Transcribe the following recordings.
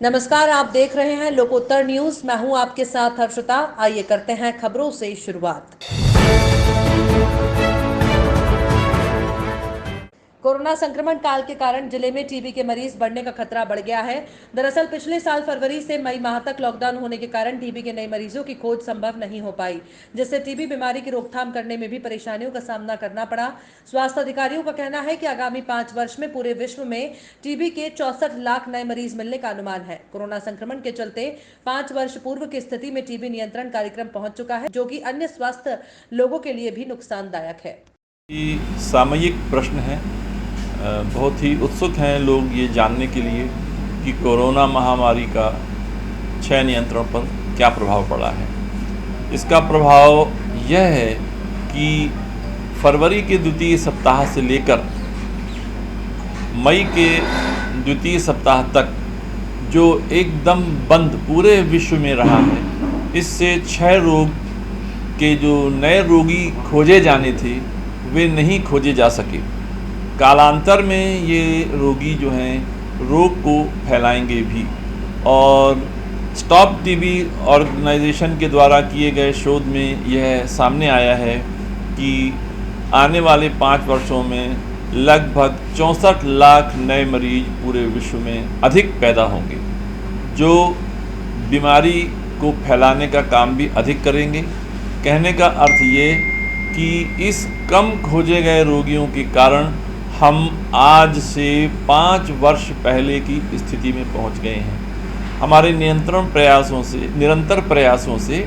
नमस्कार, आप देख रहे हैं लोकोत्तर न्यूज। मैं हूं आपके साथ हर्षिता। आइए करते हैं खबरों से शुरुआत। कोरोना संक्रमण काल के कारण जिले में टीबी के मरीज बढ़ने का खतरा बढ़ गया है। दरअसल पिछले साल फरवरी से मई माह तक लॉकडाउन होने के कारण टीबी के नए मरीजों की खोज संभव नहीं हो पाई, जिससे टीबी बीमारी की रोकथाम करने में भी परेशानियों का सामना करना पड़ा। स्वास्थ्य अधिकारियों का कहना है कि आगामी 5 वर्ष में पूरे विश्व में टीबी के 64 लाख नए मरीज मिलने का अनुमान है। कोरोना संक्रमण के चलते 5 वर्ष पूर्व की स्थिति में टीबी नियंत्रण कार्यक्रम पहुंच चुका है, जो कि अन्य स्वास्थ्य लोगों के लिए भी नुकसानदायक है। सामयिक प्रश्न है। बहुत ही उत्सुक हैं लोग ये जानने के लिए कि कोरोना महामारी का क्षय नियंत्रण पर क्या प्रभाव पड़ा है। इसका प्रभाव यह है कि फरवरी के द्वितीय सप्ताह से लेकर मई के द्वितीय सप्ताह तक जो एकदम बंद पूरे विश्व में रहा है, इससे क्षय रोग के जो नए रोगी खोजे जाने थे वे नहीं खोजे जा सके। कालांतर में ये रोगी जो हैं रोग को फैलाएंगे भी। और स्टॉप टीबी ऑर्गेनाइजेशन के द्वारा किए गए शोध में यह सामने आया है कि आने वाले 5 वर्षों में लगभग 64 लाख नए मरीज पूरे विश्व में अधिक पैदा होंगे, जो बीमारी को फैलाने का काम भी अधिक करेंगे। कहने का अर्थ ये कि इस कम खोजे गए रोगियों के कारण हम आज से 5 वर्ष पहले की स्थिति में पहुंच गए हैं। हमारे निरंतर प्रयासों से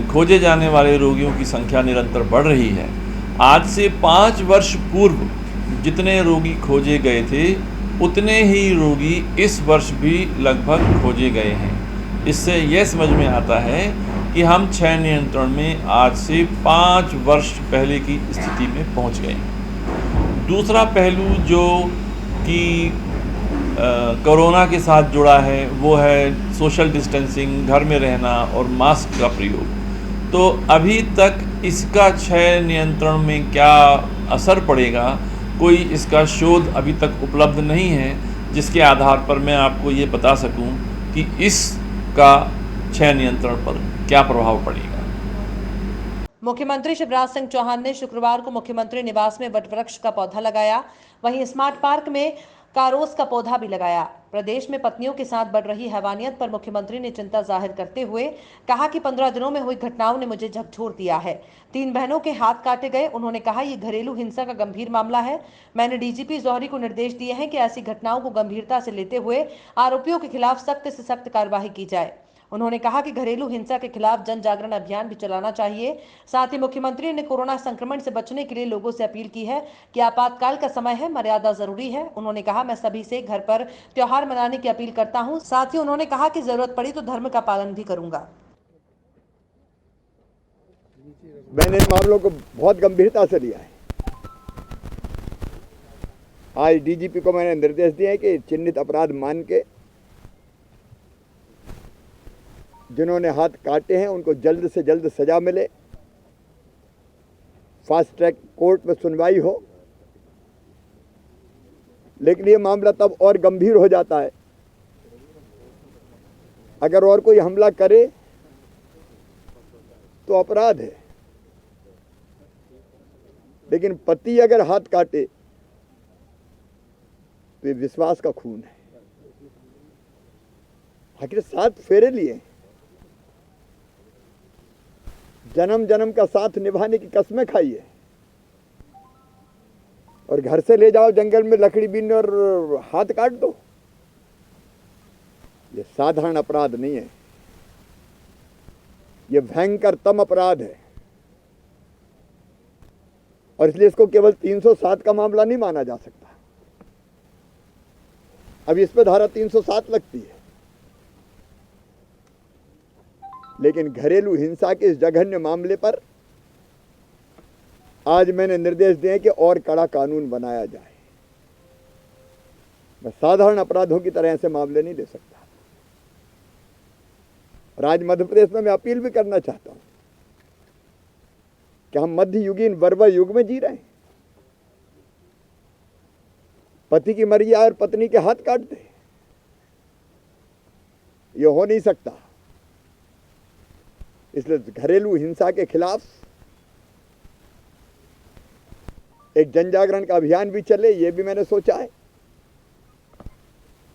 खोजे जाने वाले रोगियों की संख्या निरंतर बढ़ रही है। आज से 5 वर्ष पूर्व जितने रोगी खोजे गए थे, उतने ही रोगी इस वर्ष भी लगभग खोजे गए हैं। इससे यह समझ में आता है कि हम क्षय नियंत्रण में आज से 5 वर्ष पहले की स्थिति में पहुंच गए हैं। दूसरा पहलू जो कि कोरोना के साथ जुड़ा है वो है सोशल डिस्टेंसिंग, घर में रहना और मास्क का प्रयोग। तो अभी तक इसका क्षय नियंत्रण में क्या असर पड़ेगा, कोई इसका शोध अभी तक उपलब्ध नहीं है जिसके आधार पर मैं आपको ये बता सकूं कि इसका क्षय नियंत्रण पर क्या प्रभाव पड़ेगा। मुख्यमंत्री शिवराज सिंह चौहान ने शुक्रवार को मुख्यमंत्री निवास में वटवृक्ष का पौधा लगाया। वहीं स्मार्ट पार्क में कारोस का पौधा भी लगाया। प्रदेश में पत्नियों के साथ बढ़ रही हैवानियत पर मुख्यमंत्री ने चिंता जाहिर करते हुए कहा कि 15 दिनों में हुई घटनाओं ने मुझे झकझोर दिया है। 3 बहनों के हाथ काटे गए। उन्होंने कहा, यह घरेलू हिंसा का गंभीर मामला है। मैंने डीजीपी जौहरी को निर्देश दिए हैं कि ऐसी घटनाओं को गंभीरता से लेते हुए आरोपियों के खिलाफ सख्त से सख्त कार्रवाई की जाए। उन्होंने कहा कि घरेलू हिंसा के खिलाफ जन जागरण अभियान भी चलाना चाहिए। साथ ही मुख्यमंत्री ने कोरोना संक्रमण से बचने के लिए लोगों से अपील की है कि आपातकाल का समय है, मर्यादा जरूरी है। उन्होंने कहा, मैं सभी से घर पर त्योहार मनाने की अपील करता हूं। साथ ही उन्होंने कहा कि जरूरत पड़ी तो धर्म का पालन भी करूंगा। मैंने इन मामलों को बहुत गंभीरता से लिया है। आज डीजीपी को मैंने निर्देश दिए हैं कि चिन्हित अपराध मान के जिन्होंने हाथ काटे हैं उनको जल्द से जल्द सजा मिले, फास्ट ट्रैक कोर्ट में सुनवाई हो। लेकिन ये मामला तब और गंभीर हो जाता है अगर और कोई हमला करे तो अपराध है, लेकिन पति अगर हाथ काटे तो ये विश्वास का खून है। आखिर 7 फेरे लिए, जन्म जन्म का साथ निभाने की कसमें खाई है, और घर से ले जाओ जंगल में लकड़ी बीनने और हाथ काट दो। ये साधारण अपराध नहीं है, ये भयंकरतम अपराध है। और इसलिए इसको केवल 307 का मामला नहीं माना जा सकता। अब इस पे धारा 307 लगती है, लेकिन घरेलू हिंसा के इस जघन्य मामले पर आज मैंने निर्देश दिए कि और कड़ा कानून बनाया जाए। मैं साधारण अपराधों की तरह ऐसे मामले नहीं ले सकता। और आज मध्य प्रदेश में मैं अपील भी करना चाहता हूं कि हम मध्ययुगीन बर्बर युग में जी रहे हैं। पति की मर जाए और पत्नी के हाथ काट दे, ये हो नहीं सकता। इसलिए घरेलू हिंसा के खिलाफ एक जन जागरण का अभियान भी चले, ये भी मैंने सोचा है,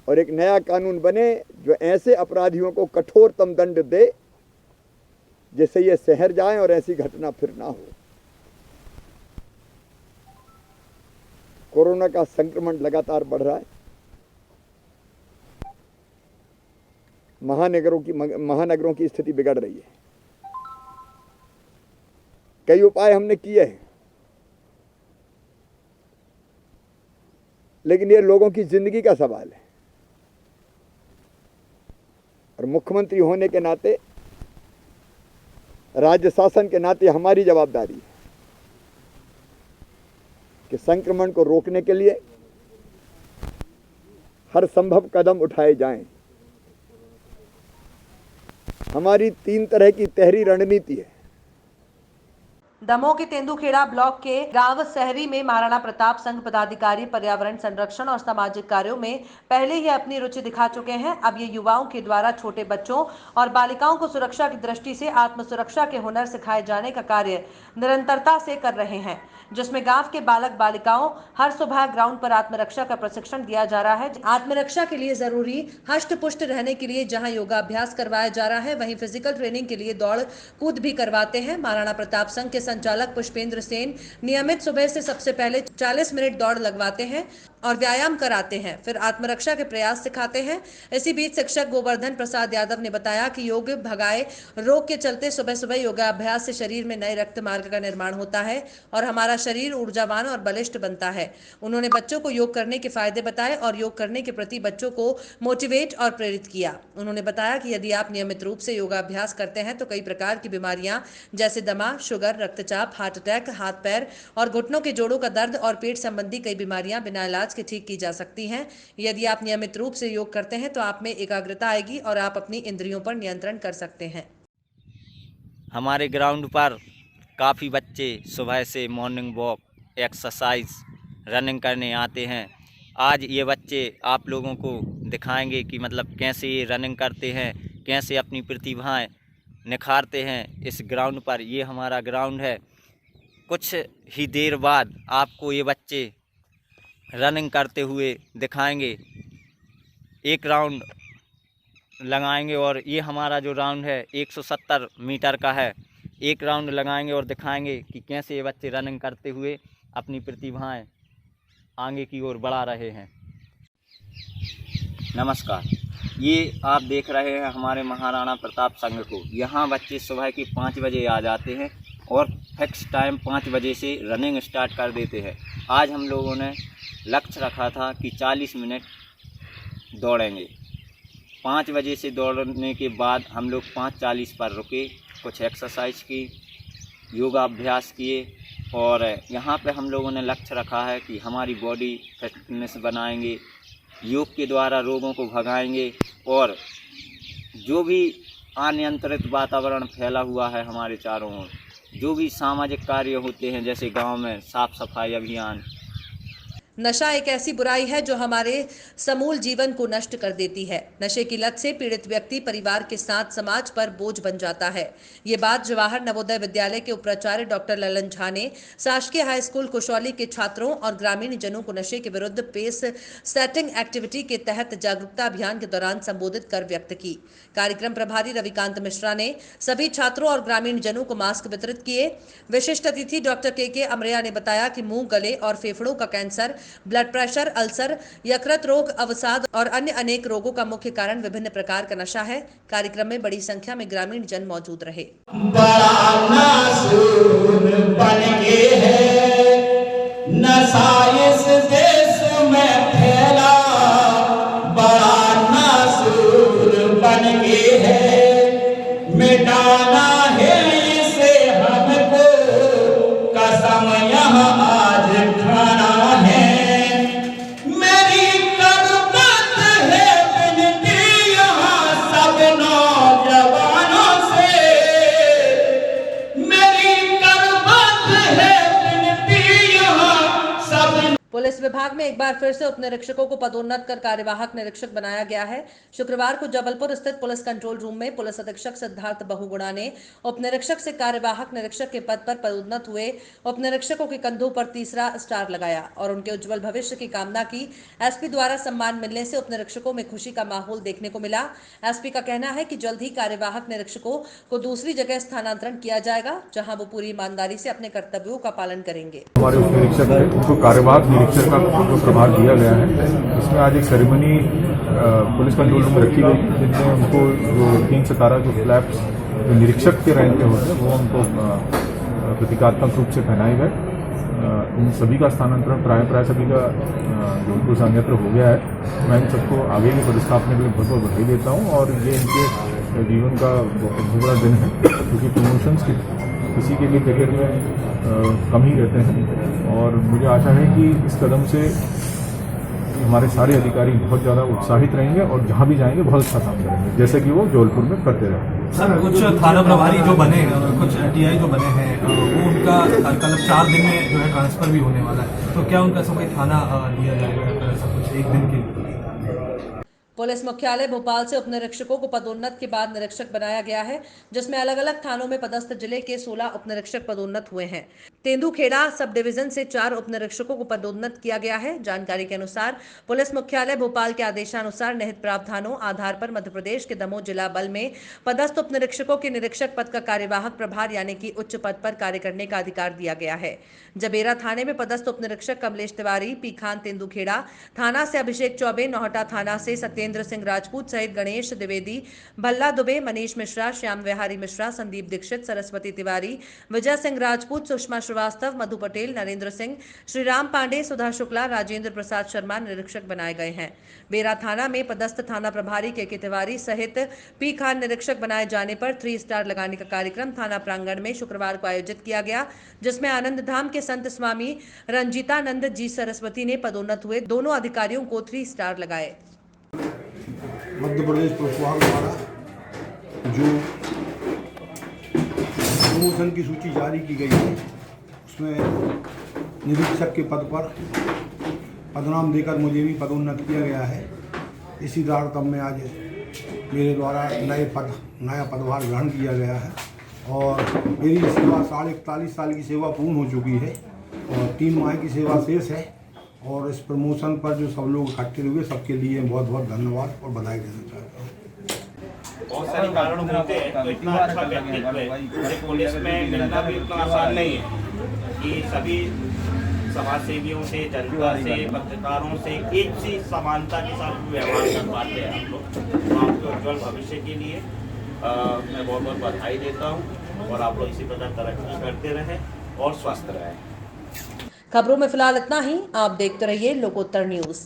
और एक नया कानून बने जो ऐसे अपराधियों को कठोरतम दंड दे जिससे ये शहर जाएं और ऐसी घटना फिर ना हो। कोरोना का संक्रमण लगातार बढ़ रहा है। महानगरों की स्थिति बिगड़ रही है। कई उपाय हमने किए हैं, लेकिन ये लोगों की जिंदगी का सवाल है, और मुख्यमंत्री होने के नाते, राज्य शासन के नाते हमारी जवाबदारी है कि संक्रमण को रोकने के लिए हर संभव कदम उठाए जाएं। हमारी 3 तरह की तहरी रणनीति है। दमोह के तेंदुखेड़ा ब्लॉक के गांव सहरी में महाराणा प्रताप संघ पदाधिकारी पर्यावरण संरक्षण और सामाजिक कार्यों में पहले ही अपनी रुचि दिखा चुके हैं। अब ये युवाओं के द्वारा छोटे बच्चों और बालिकाओं को सुरक्षा की दृष्टि से आत्म सुरक्षा के हुनर सिखाए जाने का कार्य निरंतरता से कर रहे हैं, जिसमें गांव के बालक बालिकाओं हर सुबह ग्राउंड पर आत्मरक्षा का प्रशिक्षण दिया जा रहा है। आत्मरक्षा के लिए जरूरी हष्ट पुष्ट रहने के लिए जहां योगाभ्यास करवाया जा रहा है, वहीं फिजिकल ट्रेनिंग के लिए दौड़ कूद भी करवाते हैं। महाराणा प्रताप संघ के संचालक पुष्पेंद्र सेन नियमित सुबह से सबसे पहले 40 मिनट दौड़ लगवाते हैं और व्यायाम कराते हैं, फिर आत्मरक्षा के प्रयास सिखाते हैं। इसी बीच शिक्षक गोवर्धन प्रसाद यादव ने बताया कि योग भगाए रोग के चलते सुबह सुबह योगाभ्यास से शरीर में नए रक्त मार्ग का निर्माण होता है और हमारा शरीर ऊर्जावान और बलिष्ठ बनता है। उन्होंने बच्चों को योग करने के फायदे बताए और योग करने के प्रति बच्चों को मोटिवेट और प्रेरित किया। उन्होंने बताया कि यदि आप नियमित रूप से योगाभ्यास करते हैं तो कई प्रकार की बीमारियां जैसे दमा, शुगर, रक्तचाप, हार्ट अटैक, हाथ पैर और घुटनों के जोड़ों का दर्द और पेट संबंधी कई बीमारियां बिना इलाज के ठीक की जा सकती हैं। यदि आप नियमित रूप से योग करते हैं तो आप में एकाग्रता आएगी और आप अपनी इंद्रियों पर नियंत्रण कर सकते हैं। हमारे ग्राउंड पर काफ़ी बच्चे सुबह से मॉर्निंग वॉक, एक्सरसाइज, रनिंग करने आते हैं। आज ये बच्चे आप लोगों को दिखाएंगे कि मतलब कैसे ये रनिंग करते हैं, कैसे अपनी प्रतिभाएं निखारते हैं इस ग्राउंड पर। ये हमारा ग्राउंड है। कुछ ही देर बाद आपको ये बच्चे रनिंग करते हुए दिखाएंगे। एक राउंड लगाएंगे और ये हमारा जो राउंड है 170 मीटर का है। एक राउंड लगाएंगे और दिखाएंगे कि कैसे ये बच्चे रनिंग करते हुए अपनी प्रतिभाएं आगे की ओर बढ़ा रहे हैं। नमस्कार, ये आप देख रहे हैं हमारे महाराणा प्रताप संघ को। यहाँ बच्चे सुबह के 5 बजे आ जाते हैं और फिक्स टाइम 5 बजे से रनिंग स्टार्ट कर देते हैं। आज हम लोगों ने लक्ष्य रखा था कि 40 मिनट दौड़ेंगे। 5 बजे से दौड़ने के बाद हम लोग 5:40 पर रुके, कुछ एक्सरसाइज की, योगाभ्यास किए और यहाँ पे हम लोगों ने लक्ष्य रखा है कि हमारी बॉडी फिटनेस बनाएंगे, योग के द्वारा रोगों को भगाएंगे और जो भी अनियंत्रित वातावरण फैला हुआ है हमारे चारों ओर, जो भी सामाजिक कार्य होते हैं जैसे गांव में साफ सफाई अभियान। नशा एक ऐसी बुराई है जो हमारे समूल जीवन को नष्ट कर देती है। नशे की लत से पीड़ित व्यक्ति परिवार के साथ समाज पर बोझ बन जाता है। ये बात जवाहर नवोदय विद्यालय के उपाचार्य डॉक्टर ललन झा ने शासकीय हाई स्कूल कुशौली के छात्रों और ग्रामीण जनों को नशे के विरुद्ध पेस सेटिंग एक्टिविटी के तहत जागरूकता अभियान के दौरान संबोधित कर व्यक्त की। कार्यक्रम प्रभारी रविकांत मिश्रा ने सभी छात्रों और ग्रामीण जनों को मास्क वितरित किए। विशिष्ट अतिथि डॉक्टर के अमरिया ने बताया कि मुंह, गले और फेफड़ों का कैंसर, ब्लड प्रेशर, अल्सर, यकृत रोग, अवसाद और अन्य अनेक रोगों का मुख्य कारण विभिन्न प्रकार का नशा है। कार्यक्रम में बड़ी संख्या में ग्रामीण जन मौजूद रहे। बड़ा नासूर बन के है नशा इस देश में फैला, बड़ा नासूर बन के है मिटाना है इसे हमको, कसम यहाँ आज खाना है। पुलिस विभाग एक बार फिर से उप निरीक्षकों को पदोन्नत कर कार्यवाहक निरीक्षक बनाया गया है। शुक्रवार को जबलपुर स्थित पुलिस कंट्रोल रूम में पुलिस अधीक्षक सिद्धार्थ बहुगुणा ने उप निरीक्षक से कार्यवाहक निरीक्षक के पद पर पदोन्नत हुए उप निरीक्षकों के कंधों पर तीसरा स्टार लगाया और उनके उज्जवल भविष्य की कामना की। एसपी द्वारा सम्मान मिलने से उप निरीक्षकों में खुशी का माहौल देखने को मिला। एसपी का कहना है कि जल्द ही कार्यवाहक निरीक्षकों को दूसरी जगह स्थानांतरण किया जाएगा, जहां वो पूरी ईमानदारी से अपने कर्तव्यों का पालन करेंगे। हमारे उप निरीक्षक है, उनको कार्यवाहक निरीक्षक का प्रभार दिया गया है। इसमें आज एक सेरेमनी पुलिस कंट्रोल रूम में रखी गई, जिसमें उनको जो 3 सितारा जो फ्लैप्स जो निरीक्षक के रैंक के होते हैं वो उनको प्रतीकात्मक रूप से पहनाए गए। इन सभी का स्थानांतरण प्राय सभी का जोधपुर से अन्यत्र हो गया है। मैं इन सबको आगे की पदस्थापना के लिए बहुत बहुत बधाई देता हूँ और ये इनके जीवन का बहुत बड़ा दिन है, क्योंकि प्रमोशंस किसी के भी करियर में कम ही रहते हैं और मुझे आशा है कि इस कदम से हमारे सारे अधिकारी बहुत ज़्यादा उत्साहित रहेंगे और जहाँ भी जाएंगे बहुत अच्छा काम करेंगे, जैसे कि वो जबलपुर में करते रहे। सर, कुछ थाना प्रभारी जो बने, कुछ टीआई जो बने हैं, वो उनका कल 4 दिन में जो है ट्रांसफर भी होने वाला है, तो क्या उनका कोई थाना दिया जाएगा ऐसा कुछ 1 दिन के लिए? पुलिस मुख्यालय भोपाल से उप निरीक्षकों को पदोन्नत के बाद निरीक्षक बनाया गया है, जिसमें अलग अलग थानों में पदस्थ जिले के 16 उप निरीक्षक पदोन्नत हुए हैं। तेंदुखेड़ा सब डिवीजन से 4 उप निरीक्षकों को पदोन्नत किया गया है। जानकारी के अनुसार पुलिस मुख्यालय भोपाल के आदेशानुसार निहित प्रावधानों आधार पर मध्य प्रदेश के दमोह जिला बल में पदस्थ उप निरीक्षकों के निरीक्षक पद का कार्यवाहक प्रभार यानी कि उच्च पद पर कार्य करने का अधिकार दिया गया है। जबेरा थाने में पदस्थ उप निरीक्षक कमलेश तिवारी, पीखान तेंदुखेड़ा थाना से अभिषेक चौबे, नौहटा थाना से सत्येंद्र सिंह राजपूत सहित गणेश द्विवेदी, भल्ला दुबे, मनीष मिश्रा, श्याम विहारी मिश्रा, संदीप दीक्षित, सरस्वती तिवारी, विजय सिंह राजपूत, सुषमा श्रीवास्तव, मधु पटेल, नरेंद्र सिंह, श्रीराम पांडे, सुधा शुक्ला, राजेंद्र प्रसाद शर्मा निरीक्षक बनाए गए हैं। बेरा थाना में पदस्थ थाना प्रभारी के तिवारी सहित पी खान निरीक्षक बनाए जाने पर 3 स्टार लगाने का कार्यक्रम थाना प्रांगण में शुक्रवार को आयोजित किया गया, जिसमें आनंद धाम के संत स्वामी रंजीतानंद जी सरस्वती ने पदोन्नत हुए दोनों अधिकारियों को 3 स्टार लगाए। मध्य प्रदेश पुलिस विभाग द्वारा जो प्रमोशन की सूची जारी की गई है, उसमें निरीक्षक के पद पर पदनाम देकर मुझे भी पदोन्नत किया गया है। इसी तारतम्य में आज मेरे द्वारा नया पदभार ग्रहण किया गया है और मेरी सेवा 41 साल की सेवा पूर्ण हो चुकी है और 3 माह की सेवा शेष है। और इस प्रमोशन पर जो सब लोग इकट्ठे हुए, सबके लिए बहुत बहुत धन्यवाद और बधाई देना चाहता हूँ। बहुत सारे कारण होते हैं, तो इतना अच्छा व्यक्तित्व है पुलिस में मिलना भी उतना आसान नहीं है कि सभी समाज सेवियों से, जनता से, पत्रकारों से एक सी समानता के साथ व्यवहार कर पाते हैं आप लोग। तो आपके उज्ज्वल भविष्य के लिए मैं बहुत बहुत बधाई देता हूँ और आप लोग इसी प्रकार तरक्की करते रहें और स्वस्थ रहें। खबरों में फिलहाल इतना ही। आप देखते रहिए लोकोत्तर न्यूज।